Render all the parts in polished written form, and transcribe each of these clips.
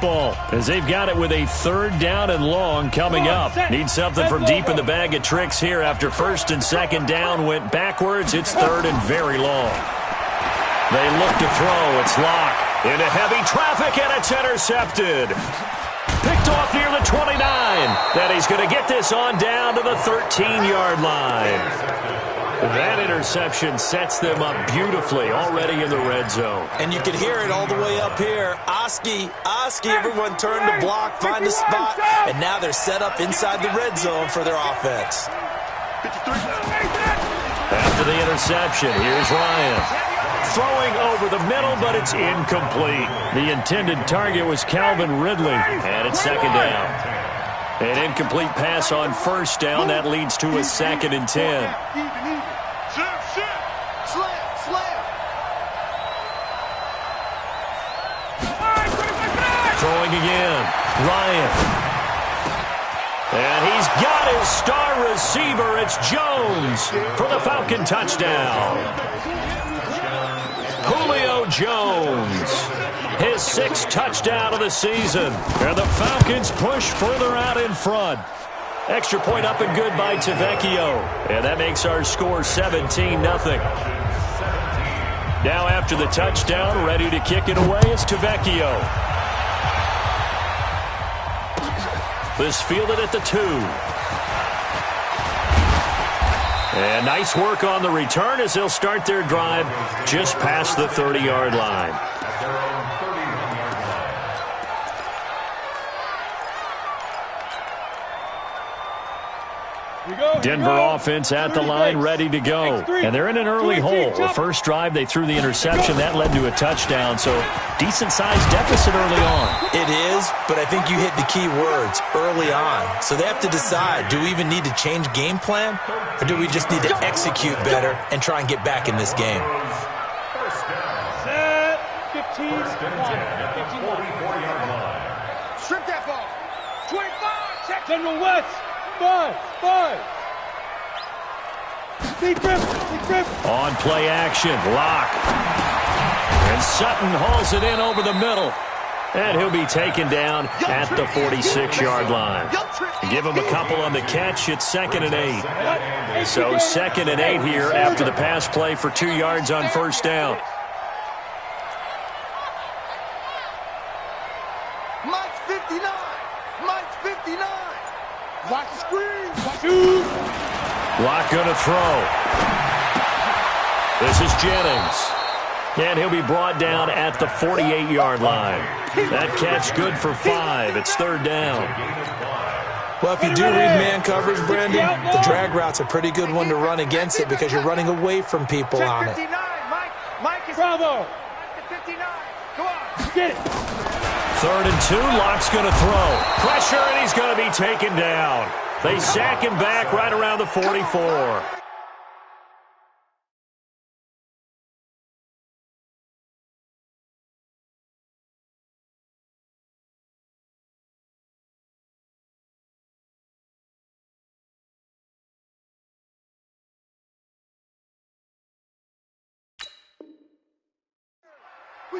ball as they've got it with a 3rd down and long coming up. Need something from deep in the bag of tricks here after 1st and 2nd down went backwards. It's 3rd and very long. They look to throw. It's Locke into heavy traffic, and it's intercepted. Picked off near the 29. Then he's going to get this on down to the 13-yard line. That interception sets them up beautifully already in the red zone. And you can hear it all the way up here. Oski, everyone turned to block, find a spot, and now they're set up inside the red zone for their offense. After the interception, here's Ryan. Throwing over the middle, but it's incomplete. The intended target was Calvin Ridley, and it's 2nd down. An incomplete pass on 1st down. That leads to a 2nd and 10. Throwing again. Ryan. And he's got his star receiver. It's Jones for the Falcon touchdown. Julio Jones. His 6th touchdown of the season. And the Falcons push further out in front. Extra point up and good by Tavecchio. And that makes our score 17-0. Now after the touchdown, ready to kick it away is Tavecchio. This fielded at the 2. And nice work on the return as they'll start their drive just past the 30-yard line. Denver offense at the line, ready to go. And they're in an early hole. The first drive, they threw the interception. That led to a touchdown, so decent-sized deficit early on. It is, but I think you hit the key words, early on. So they have to decide, do we even need to change game plan, or do we just need to execute better and try and get back in this game? Set, 15, 44-yard line. Strip that ball. 25, check. General West. 5. Deep grip. On play action, Locke. And Sutton hauls it in over the middle. And he'll be taken down at the 46-yard line. Give him a couple on the catch. It's 2nd and 8. So 2nd and 8 here after the pass play for 2 yards on 1st down. Mike's 59. Watch the screen. Shoot. Locke going to throw. This is Jennings. And he'll be brought down at the 48-yard line. That catch good for 5. It's 3rd down. Well, if you do read man coverage, Brandon, the drag route's a pretty good one to run against it because you're running away from people on it. Mike is Bravo. 59. Come on. Get it. 3rd and 2. Locke's going to throw. Pressure, and he's going to be taken down. They sack him back right around the 44.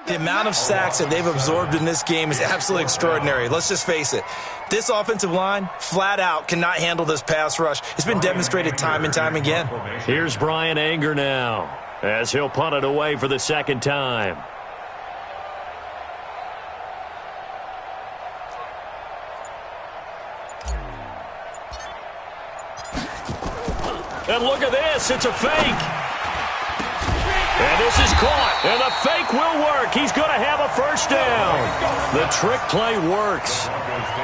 The amount of sacks that they've absorbed in this game is absolutely extraordinary. Let's just face it. This offensive line, flat out, cannot handle this pass rush. It's been demonstrated time and time again. Here's Brian Anger now as he'll punt it away for the 2nd time. And look at this. It's a fake. And this is caught, and the fake will work. He's going to have a 1st down. The trick play works.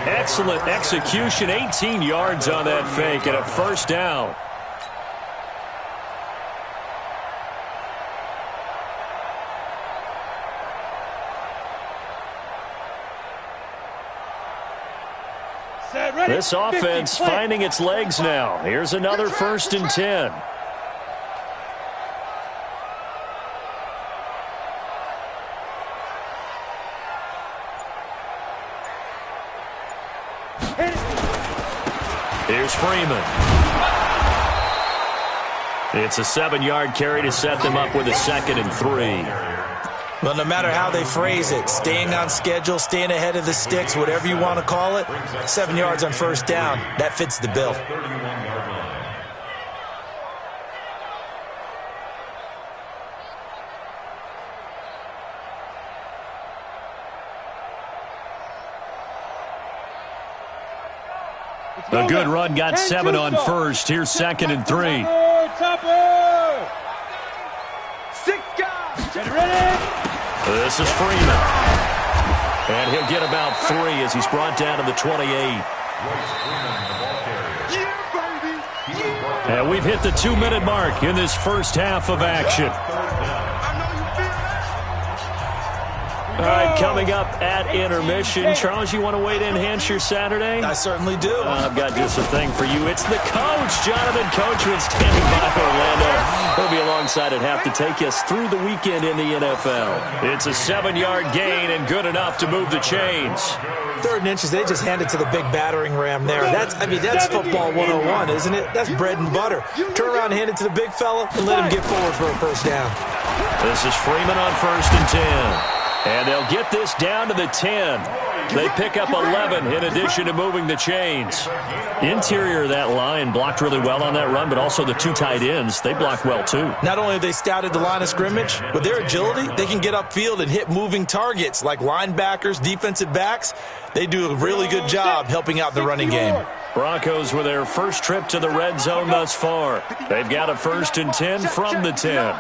Excellent execution, 18 yards on that fake, and a 1st down. This offense finding its legs now. Here's another 1st and 10. Here's Freeman. It's a 7-yard carry to set them up with a 2nd and 3. Well, no matter how they phrase it, staying on schedule, staying ahead of the sticks, whatever you want to call it, 7 yards on first down, that fits the bill. A good run got 7 on first. Here's 2nd and 3. Topper! 6 guys! Get ready! This is Freeman. And he'll get about 3 as he's brought down to the 28. Yeah, baby! Yeah! And we've hit the 2-minute mark in this first half of action. All right, coming up at intermission. Charles, you want to wait in Hampshire Saturday? I certainly do. I've got just a thing for you. It's the coach, Jonathan Coachman, standing by Orlando. He'll be alongside at half to take us through the weekend in the NFL. It's a 7-yard gain and good enough to move the chains. 3rd and inches, they just hand it to the big battering ram there. That's football 101, isn't it? That's bread and butter. Turn around and hand it to the big fella and let him get forward for a first down. This is Freeman on 1st and 10. And they'll get this down to the 10. They pick up 11 in addition to moving the chains. Interior of that line blocked really well on that run, but also the 2 tight ends, they blocked well too. Not only have they scouted the line of scrimmage, with their agility, they can get upfield and hit moving targets like linebackers, defensive backs. They do a really good job helping out the running game. Broncos with their first trip to the red zone thus far. They've got a 1st and 10 from the 10.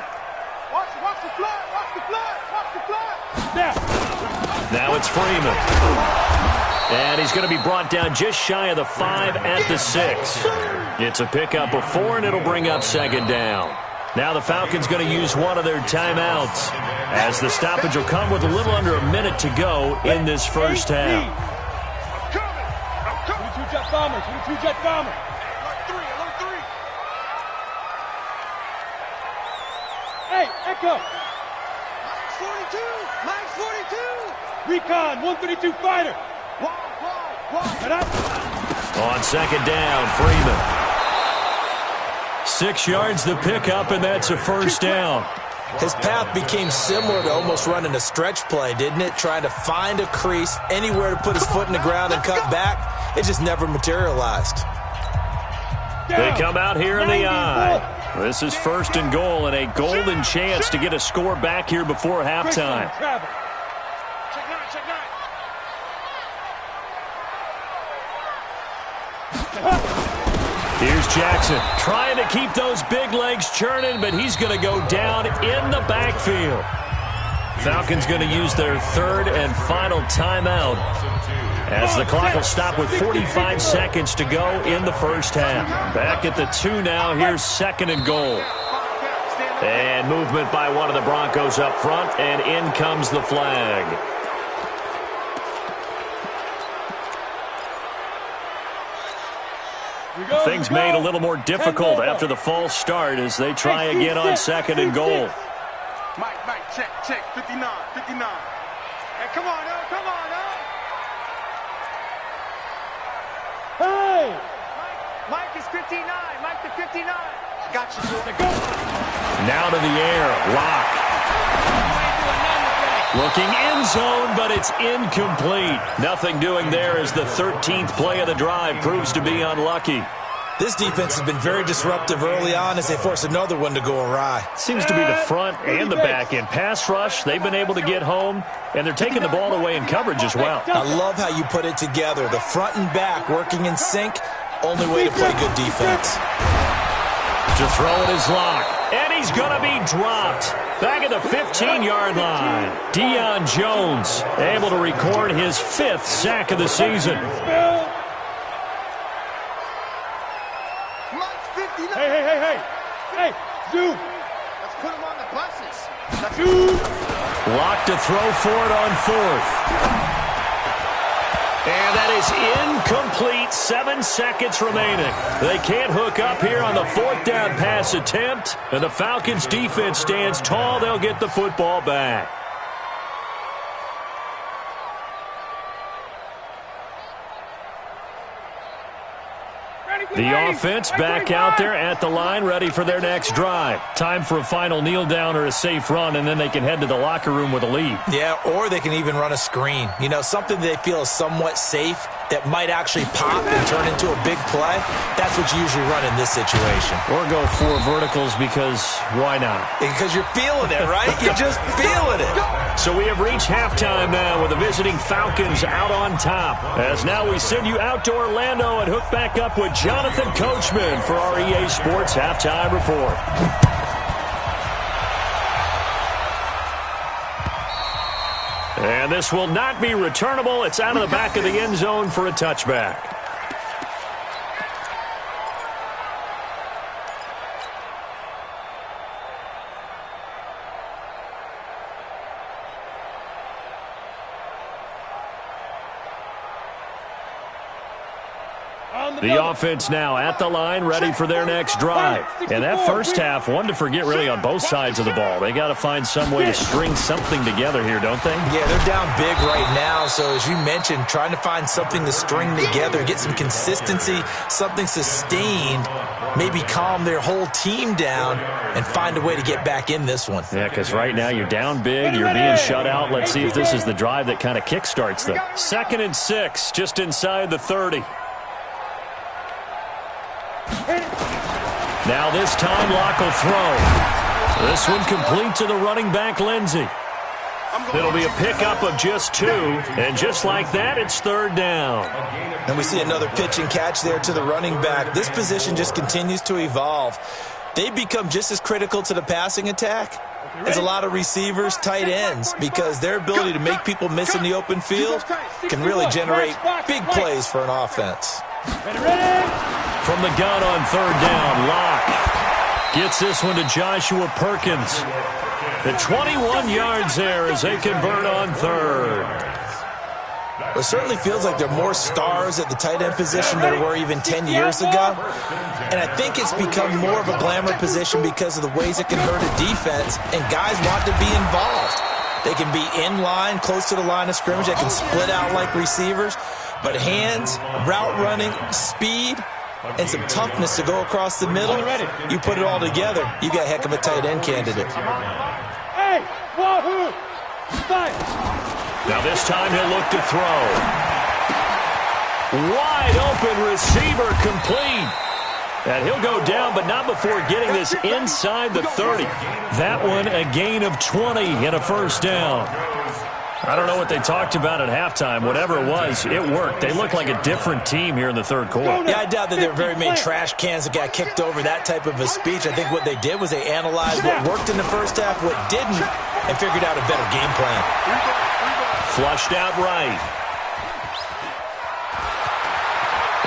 Now it's Freeman. And he's going to be brought down just shy of the 5 at the 6. It's a pickup of 4, and it'll bring up 2nd down. Now the Falcons going to use one of their timeouts, as the stoppage will come with a little under a minute to go in this first half. I'm coming. 22 jet bombers. 22 jet bombers. Alert 3. Hey, Echo. Mike's 42. Mike's 42. Recon, 132 fighter. On 2nd down, Freeman. 6 yards the pickup, and that's a first down. His path became similar to almost running a stretch play, didn't it? Trying to find a crease, anywhere to put his foot in the ground and cut back. It just never materialized. They come out here in the eye. This is 1st and goal, and a golden chance to get a score back here before halftime. Here's Jackson trying to keep those big legs churning, but he's going to go down in the backfield. Falcons going to use their 3rd and final timeout, as the clock will stop with 45 seconds to go in the first half. Back at the 2 now. Here's 2nd and goal. And movement by one of the Broncos up front, and in comes the flag. Things made a little more difficult after the false start as they try again on 2nd and goal. Mike, check, 59. Hey, come on, come on, Hey! Mike is 59, Mike to 59. Got you, go. Now to the air, Lock. Looking end zone, but it's incomplete. Nothing doing there as the 13th play of the drive proves to be unlucky. This defense has been very disruptive early on as they force another one to go awry. Seems to be the front and the back end. Pass rush, they've been able to get home, and they're taking the ball away in coverage as well. I love how you put it together. The front and back working in sync, only way to play good defense. To throw it is Lock, and he's going to be dropped. Back at the 15-yard line. Deion Jones able to record his 5th sack of the season. Hey, Zoom. Let's put him on the buses. Zoom. Lock to throw for it on 4th. And that is incomplete. 7 seconds remaining. They can't hook up here on the 4th down pass attempt. And the Falcons defense stands tall. They'll get the football back. Ready, The offense back out there at the line, ready for their next drive. Time for a final kneel down or a safe run, and then they can head to the locker room with a lead. Yeah, or they can even run a screen. You know, something they feel is somewhat safe that might actually pop and turn into a big play. That's what you usually run in this situation. Or go 4 verticals because why not? Because you're feeling it, right? You're just feeling it. So we have reached halftime now with the visiting Falcons out on top. As now we send you out to Orlando and hook back up with Jonathan Coachman for our EA Sports Halftime Report. And this will not be returnable. It's out of the back of the end zone for a touchback. The offense now at the line, ready for their next drive. And that first half, one to forget really on both sides of the ball. They got to find some way to string something together here, don't they? Yeah, they're down big right now. So as you mentioned, trying to find something to string together, get some consistency, something sustained, maybe calm their whole team down and find a way to get back in this one. Yeah, because right now you're down big, you're being shut out. Let's see if this is the drive that kind of kickstarts them. 2nd and 6, just inside the 30. Now this time, Locke will throw. This one complete to the running back, Lindsey. It'll be a pickup of just 2, and just like that, it's 3rd down. And we see another pitch and catch there to the running back. This position just continues to evolve. They've become just as critical to the passing attack as a lot of receivers, tight ends, because their ability to make people miss in the open field can really generate big plays for an offense. From the gun on 3rd down, Locke gets this one to Joshua Perkins. The 21 yards there as they convert on 3rd. It certainly feels like there are more stars at the tight end position than there were even 10 years ago. And I think it's become more of a glamour position because of the ways it can hurt a defense, and guys want to be involved. They can be in line, close to the line of scrimmage. They can split out like receivers. But hands, route running, speed, and some toughness to go across the middle, you put it all together, you got a heck of a tight end candidate. Now this time he'll look to throw. Wide open receiver complete. And he'll go down, but not before getting this inside the 30. That one a gain of 20 and a 1st down. I don't know what they talked about at halftime. Whatever it was, it worked. They look like a different team here in the 3rd quarter. Yeah, I doubt that there were very many trash cans that got kicked over that type of a speech. I think what they did was they analyzed what worked in the first half, what didn't, and figured out a better game plan. Flushed out right.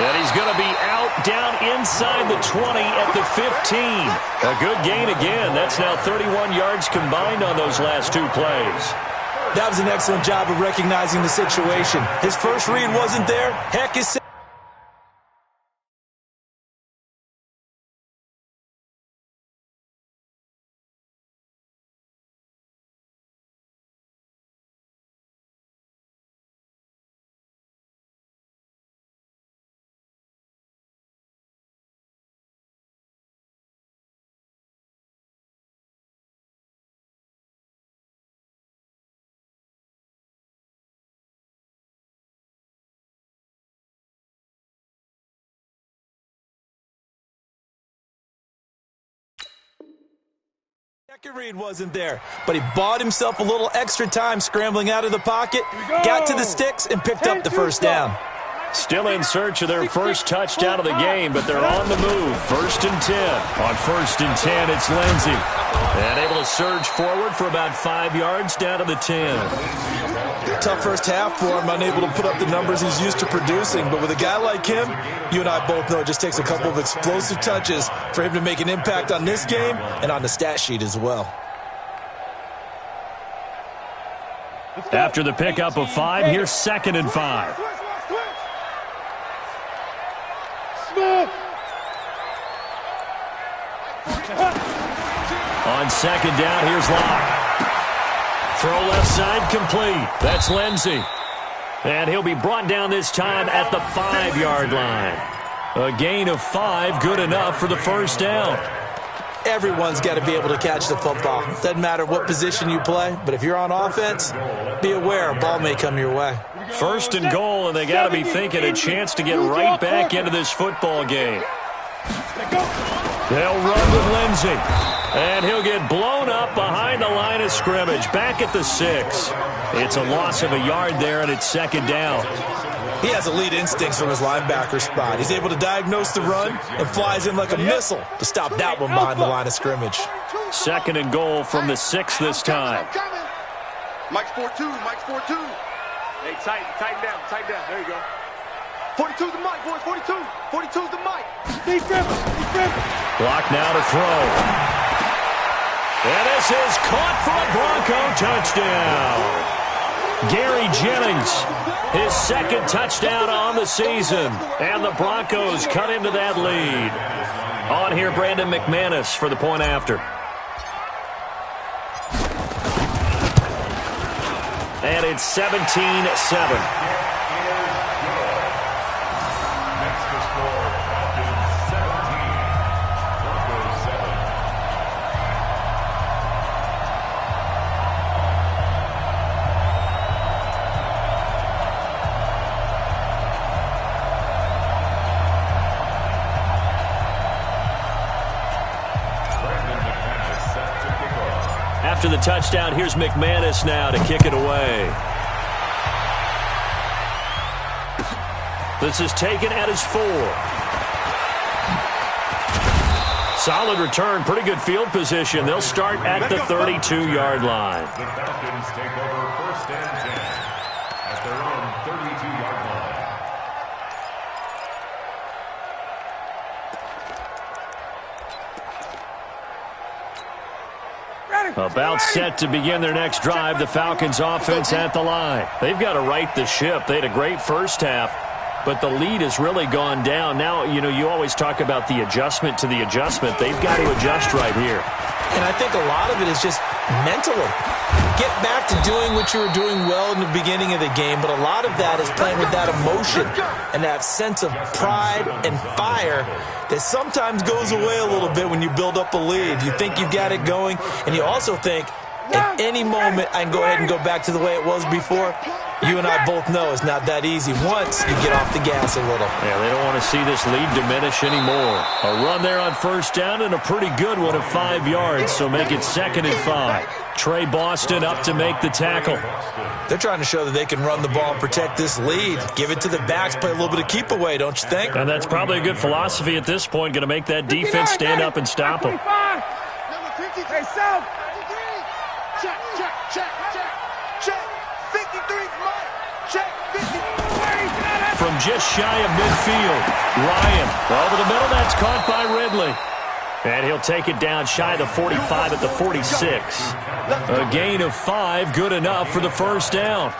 And he's going to be out down inside the 20 at the 15. A good gain again. That's now 31 yards combined on those last 2 plays. That was an excellent job of recognizing the situation. His first read wasn't there. Heck, his second read wasn't there, but he bought himself a little extra time scrambling out of the pocket, got to the sticks, and picked up the 1st down. Still in search of their first touchdown of the game, but they're on the move. 1st and 10. On 1st and 10, it's Lindsey. And able to surge forward for about 5 yards down to the 10. Tough first half for him, unable to put up the numbers he's used to producing. But with a guy like him, you and I both know it just takes a couple of explosive touches for him to make an impact on this game and on the stat sheet as well. After the pickup of 5, here's 2nd and 5. On 2nd down, here's Locke. Throw left side complete. That's Lindsey. And he'll be brought down this time at the 5-yard line. A gain of 5, good enough for the first down. Everyone's got to be able to catch the football. Doesn't matter what position you play, but if you're on offense, be aware a ball may come your way. First and goal, and they got to be thinking a chance to get right back into this football game. They'll run with Lindsey, and he'll get blown up behind the line of scrimmage, back at the 6. It's a loss of a yard there, and it's second down. He has elite instincts from his linebacker spot. He's able to diagnose the run and flies in like a missile to stop that one behind the line of scrimmage. Second and goal from the 6 this time. Mike's 4-2, Mike's 4-2. Hey, tighten down. There you go. 42's the mic, boys, 42. 42's the mic. Block now to throw. And this is caught for a Bronco touchdown. Gary Jennings, his second touchdown on the season. And the Broncos cut into that lead. On here, Brandon McManus for the point after. And it's 17-7. After the touchdown, here's McManus now to kick it away. This is taken at his 4. Solid return, pretty good field position. They'll start at the 32-yard line. The Falcons take over first and 10 at their own 32-yard line. About set to begin their next drive, the Falcons offense at the line. They've got to right the ship. They had a great first half, but the lead has really gone down. Now, you always talk about the adjustment to the adjustment. They've got to adjust right here. And I think a lot of it is just mentally. Get back to doing what you were doing well in the beginning of the game, but a lot of that is playing with that emotion and that sense of pride and fire that sometimes goes away a little bit when you build up a lead. You think you've got it going, and you also think, at any moment, I can go ahead and go back to the way it was before. You and I both know it's not that easy once you get off the gas a little. Yeah, they don't want to see this lead diminish anymore. A run there on first down and a pretty good one of 5 yards, so make it second and 5. Trey Boston up to make the tackle. They're trying to show that they can run the ball and protect this lead. Give it to the backs, play a little bit of keep away, don't you think? And that's probably a good philosophy at this point, going to make that defense stand up and stop them. Number 50. Hey, South. Check. 53's Mike. Check. 50. From just shy of midfield, Ryan over the middle. That's caught by Ridley. And he'll take it down shy of the 45 at the 46. A gain of 5, good enough for the first down.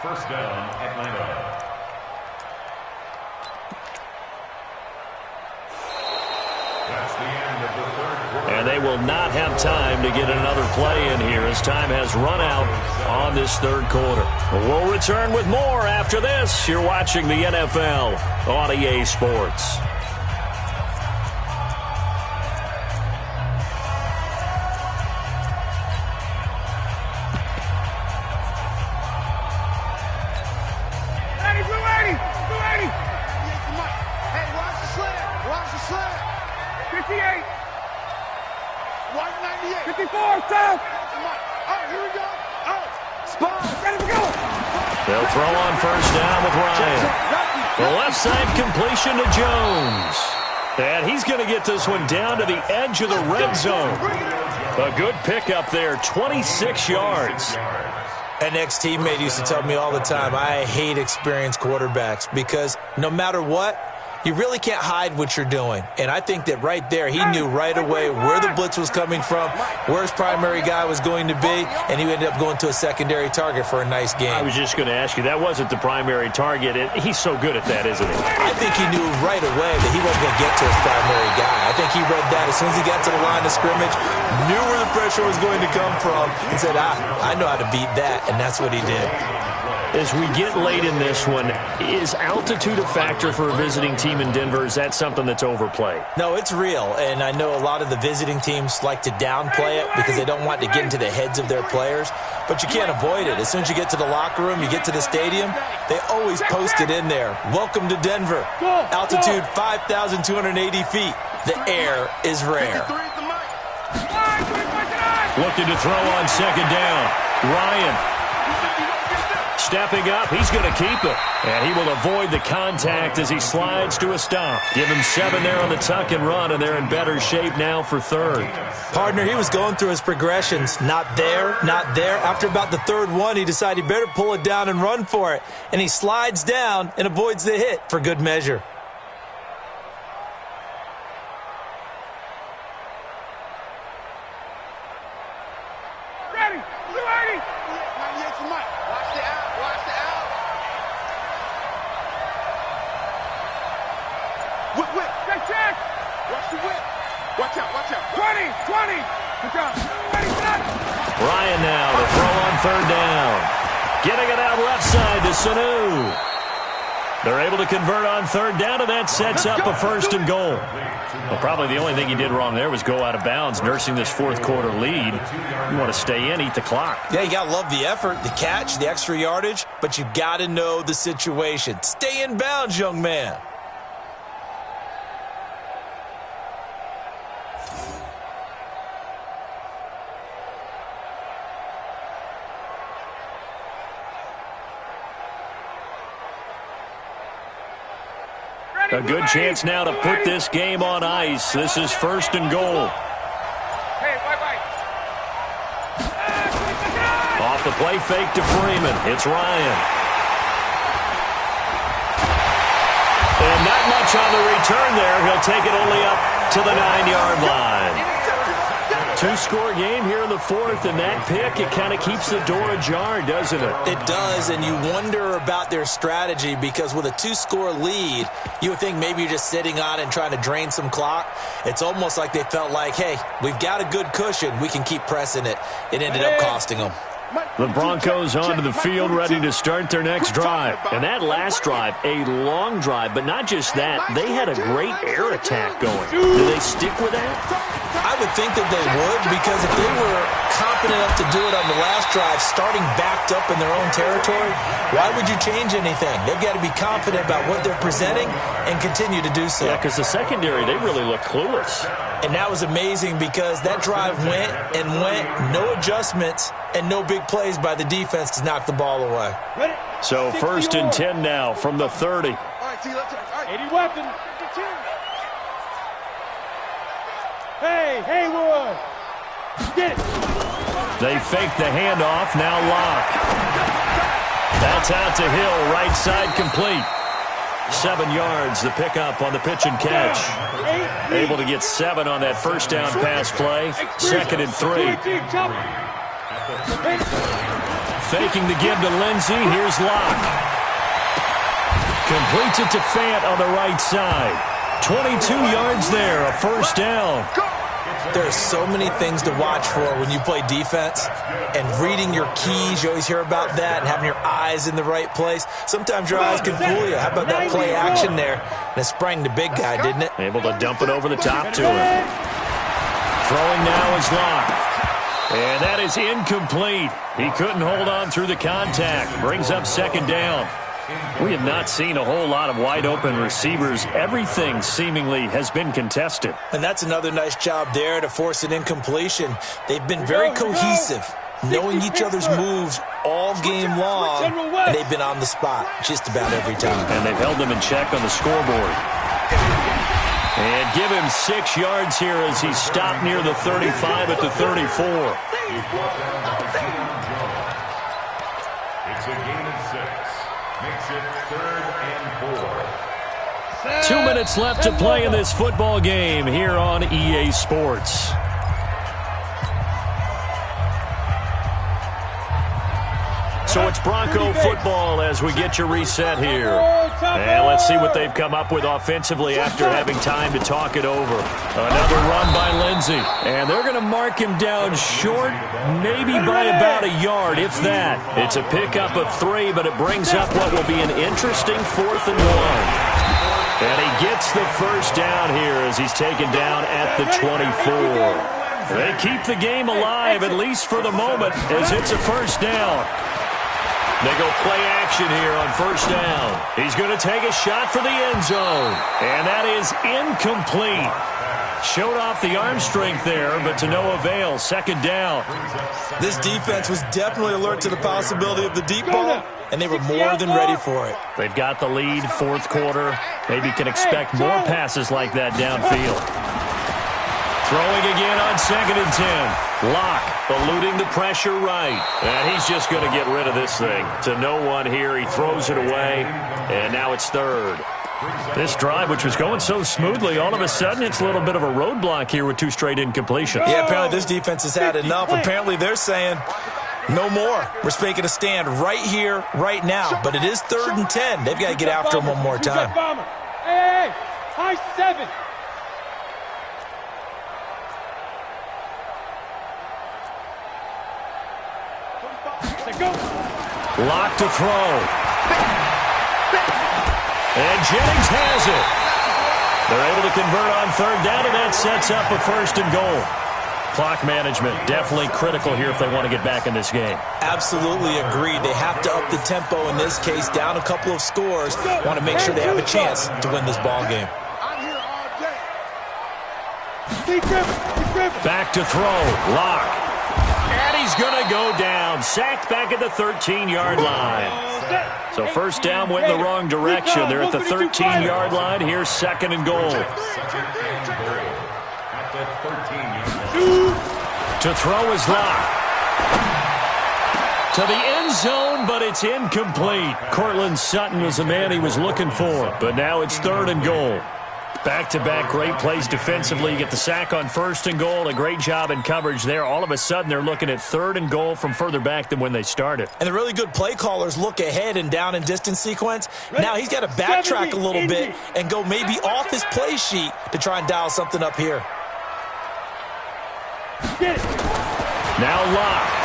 First down, Atlanta. That's the end of the third quarter. And they will not have time to get another play in here as time has run out on this third quarter. We'll return with more after this. You're watching the NFL on EA Sports. They'll throw on first down with Ryan. The left side completion to Jones. And he's going to get this one down to the edge of the red zone. A good pickup there, 26 yards. An ex-teammate used to tell me all the time, I hate experienced quarterbacks because no matter what, you really can't hide what you're doing. And I think that right there, he knew right away where the blitz was coming from, where his primary guy was going to be, and he ended up going to a secondary target for a nice game. I was just going to ask you, that wasn't the primary target. He's so good at that, isn't he? I think he knew right away that he wasn't going to get to his primary guy. I think he read that as soon as he got to the line of scrimmage, knew where the pressure was going to come from, and said, I know how to beat that, and that's what he did. As we get late in this one, is altitude a factor for a visiting team in Denver? Is that something that's overplayed? No, it's real, and I know a lot of the visiting teams like to downplay it because they don't want to get into the heads of their players, but you can't avoid it. As soon as you get to the locker room, you get to the stadium, they always post it in there. Welcome to Denver. Altitude 5,280 feet. The air is rare. Looking to throw on second down. Ryan stepping up, he's going to keep it. And he will avoid the contact as he slides to a stop. Give him 7 there on the tuck and run, and they're in better shape now for third. Partner, he was going through his progressions. Not there, not there. After about the third one, he decided he better pull it down and run for it. And he slides down and avoids the hit for good measure. Ryan now to throw on third down. Getting it out left side to Sanu. They're able to convert on third down, and that sets up a first and goal. Well, probably the only thing he did wrong there was go out of bounds, nursing this fourth quarter lead. You want to stay in, eat the clock. Yeah, you got to love the effort, the catch, the extra yardage, but you got to know the situation. Stay in bounds, young man. A good chance now to put this game on ice. This is first and goal. Off the play fake to Freeman. It's Ryan. And not much on the return there. He'll take it only up to the 9-yard line. Two-score game here in the fourth, and that pick, it kind of keeps the door ajar, doesn't it? It does, and you wonder about their strategy because with a 2-score lead, you would think maybe you're just sitting on it and trying to drain some clock. It's almost like they felt like, hey, we've got a good cushion. We can keep pressing it. It ended up costing them. The Broncos onto the field ready to start their next drive. And that last drive, a long drive, but not just that. They had a great air attack going. Do they stick with that? I would think that they would, because if they were confident enough to do it on the last drive, starting backed up in their own territory, why would you change anything? They've got to be confident about what they're presenting and continue to do so. Yeah, because the secondary, they really look clueless. And that was amazing because that drive went and went, no adjustments, and no big plays by the defense to knock the ball away. So first and 10 now from the 30. 80 weapon. Hey, Haywood. Get it. They fake the handoff, now Locke. That's out to Hill, right side complete. 7 yards, the pickup on the pitch and catch. Able to get 7 on that first down pass play. 2nd and 3. Faking the give to Lindsey. Here's Locke. Completes it to Fant on the right side. 22 yards there, a first down. There's so many things to watch for when you play defense, and reading your keys, you always hear about that, and having your eyes in the right place. Sometimes your eyes can fool you. How about that play action there? And it sprang the big guy, didn't it? Able to dump it over the top to him. Throwing now is Locke. And that is incomplete. He couldn't hold on through the contact. Brings up 2nd down. We have not seen a whole lot of wide-open receivers. Everything seemingly has been contested. And that's another nice job there to force an incompletion. They've been very cohesive, knowing each other's moves all game long, and they've been on the spot just about every time. And they've held them in check on the scoreboard. And give him 6 yards here as he stopped near the 35 at the 34. It's a gain of 6. Makes it 3rd and 4. 2 minutes left to play in this football game here on EA Sports. So it's Bronco football as we get your reset here. And let's see what they've come up with offensively after having time to talk it over. Another run by Lindsey. And they're going to mark him down short, maybe by about a yard, if that. It's a pickup of 3, but it brings up what will be an interesting 4th and 1. And he gets the first down here as he's taken down at the 24. They keep the game alive, at least for the moment, as it's a first down. They go play action here on first down. He's going to take a shot for the end zone. And that is incomplete. Showed off the arm strength there, but to no avail. Second down. This defense was definitely alert to the possibility of the deep ball, and they were more than ready for it. They've got the lead, 4th quarter. Maybe can expect more passes like that downfield. Throwing again on 2nd and 10. Locke eluding the pressure right. And he's just going to get rid of this thing. To no one here. He throws it away. And now it's 3rd. This drive, which was going so smoothly, all of a sudden it's a little bit of a roadblock here with 2 straight incompletions. Yeah, apparently this defense has had enough. Apparently they're saying, no more. We're making a stand right here, right now. But it is 3rd and 10. They've got to get after him one more time. Hey, high 7. Locke to throw. And Jennings has it. They're able to convert on 3rd down, and that sets up a 1st and goal. Clock management definitely critical here if they want to get back in this game. Absolutely agreed. They have to up the tempo in this case, down a couple of scores. Want to make sure they have a chance to win this ball game. Back to throw. Locke. And he's going to go down. Sacked back at the 13-yard line. So first down went in the wrong direction. They're at the 13-yard line. Here's 2nd and goal. To throw is Locke. To the end zone, but it's incomplete. Cortland Sutton was the man he was looking for. But now it's 3rd and goal. Back-to-back great plays defensively. You get the sack on 1st and goal. A great job in coverage there. All of a sudden, they're looking at 3rd and goal from further back than when they started. And the really good play callers look ahead and down in distance sequence. Now he's got to backtrack a little bit and go maybe off his play sheet to try and dial something up here. Now Locke.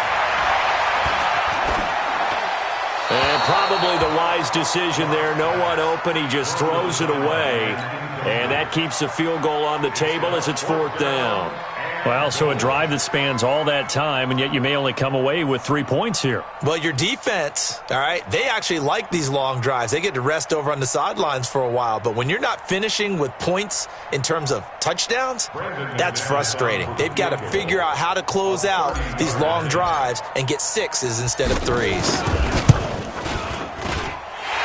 And probably the wise decision there. No one open. He just throws it away. And that keeps the field goal on the table as it's 4th down. Well, so a drive that spans all that time, and yet you may only come away with 3 points here. Well, your defense, all right, they actually like these long drives. They get to rest over on the sidelines for a while. But when you're not finishing with points in terms of touchdowns, that's frustrating. They've got to figure out how to close out these long drives and get 6s instead of 3s.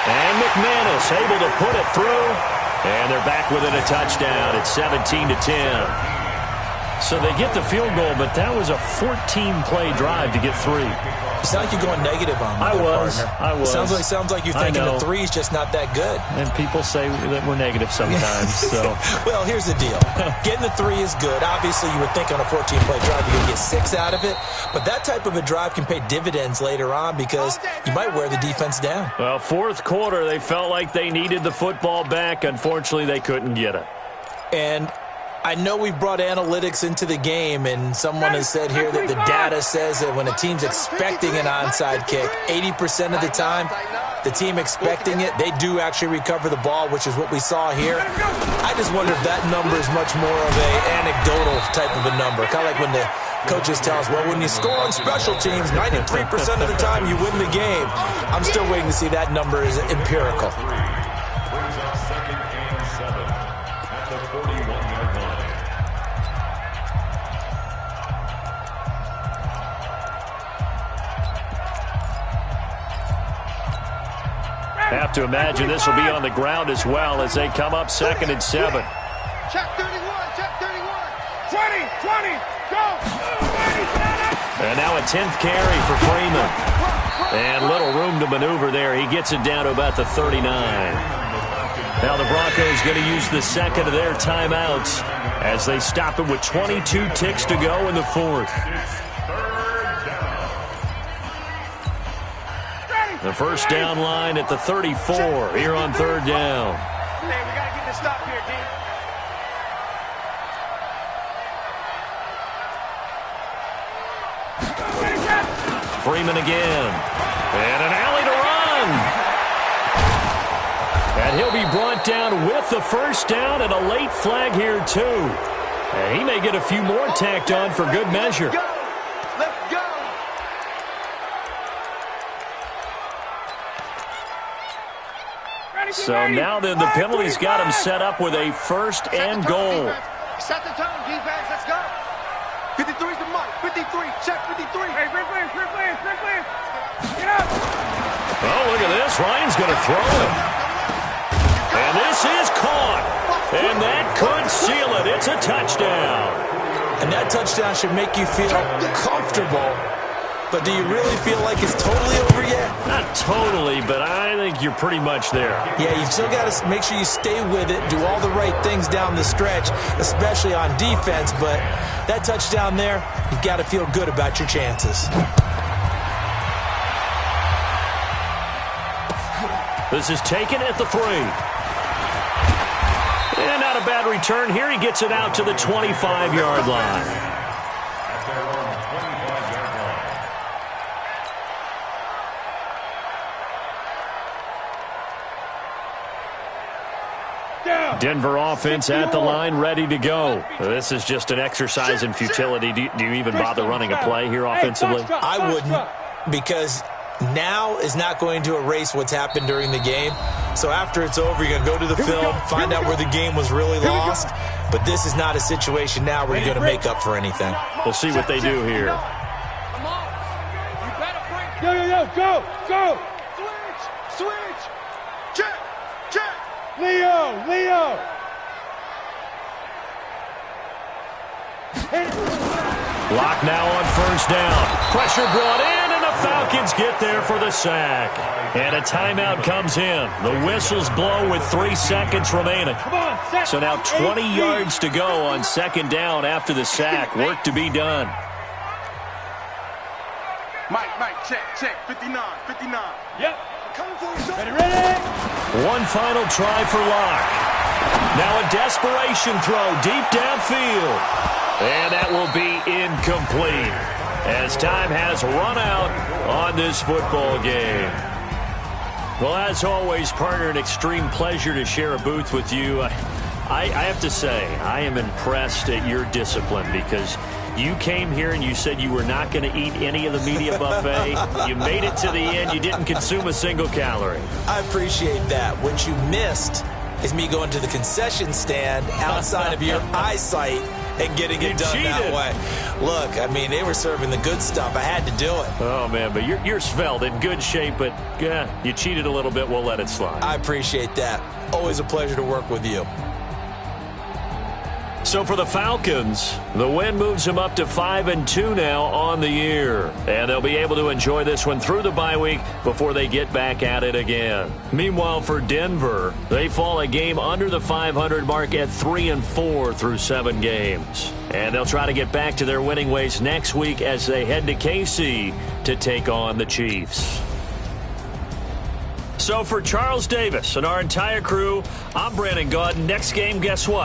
And McManus able to put it through. And they're back within a touchdown. It's 17-10. So they get the field goal, but that was a 14-play drive to get 3. You sound like you're going negative on me. I was. Sounds like you're thinking the 3's just not that good. And people say that we're negative sometimes. So, well, here's the deal. Getting the 3 is good. Obviously, you would think on a 14-play drive you're going to get 6 out of it. But that type of a drive can pay dividends later on because you might wear the defense down. Well, 4th quarter, they felt like they needed the football back. Unfortunately, they couldn't get it. And I know we brought analytics into the game, and someone has said here that the data says that when a team's expecting an onside kick, 80% of the time, the team expecting it, they do actually recover the ball, which is what we saw here. I just wonder if that number is much more of a anecdotal type of a number, kind of like when the coaches tell us, well, when you score on special teams, 93% of the time you win the game. I'm still waiting to see that number is empirical. Have to imagine this will be on the ground as well as they come up 2nd and 7. Check 31, check 31. 20, go. And now a 10th carry for Freeman. And little room to maneuver there. He gets it down to about the 39. Now the Broncos going to use the second of their timeouts as they stop it with 22 ticks to go in the 4th. The first down line at the 34 here on third down. Man, we got to get this stop here, D. Freeman again. And an alley to run. And he'll be brought down with the first down and a late flag here, too. And he may get a few more tacked on for good measure. Let's go. So now then the penalty's got him set up with a first and goal. Set the tone, defense. Let's go. 53's the mark. 53. Check 53. Hey, quick clear. Get up. Oh, look at this. Ryan's going to throw it. And this is caught. And that could seal it. It's a touchdown. And that touchdown should make you feel comfortable. But do you really feel like it's totally over yet? Not totally, but I think you're pretty much there. Yeah, you've still got to make sure you stay with it, do all the right things down the stretch, especially on defense. But that touchdown there, you've got to feel good about your chances. This is taken at the 3. And not a bad return here. He gets it out to the 25-yard line. Denver offense at the line, ready to go. This is just an exercise in futility. Do you even bother running a play here offensively? I wouldn't, because now is not going to erase what's happened during the game. So after it's over, you're going to go to the film, find out where the game was really lost. But this is not a situation now where you're going to make up for anything. We'll see what they do here. Go. Switch. Check. Leo. Lock now on first down. Pressure brought in, and the Falcons get there for the sack. And a timeout comes in. The whistles blow with 3 seconds remaining. So now 20 yards to go on second down after the sack. Work to be done. Mike, check. 59. Yep. Ready. One final try for Locke. Now a desperation throw deep downfield. And that will be incomplete as time has run out on this football game. Well, as always, partner, an extreme pleasure to share a booth with you. I have to say, I am impressed at your discipline, because you came here and you said you were not going to eat any of the media buffet. You made it to the end. You didn't consume a single calorie. I appreciate that. What you missed is me going to the concession stand outside of your eyesight and getting it done that way. Look, I mean, they were serving the good stuff. I had to do it. Oh, man, but you're svelte, in good shape, but you cheated a little bit. We'll let it slide. I appreciate that. Always a pleasure to work with you. So for the Falcons, the win moves them up to 5-2 now on the year. And they'll be able to enjoy this one through the bye week before they get back at it again. Meanwhile, for Denver, they fall a game under the 500 mark at 3-4 through 7 games. And they'll try to get back to their winning ways next week as they head to KC to take on the Chiefs. So for Charles Davis and our entire crew, I'm Brandon Gaudin. Next game, guess what?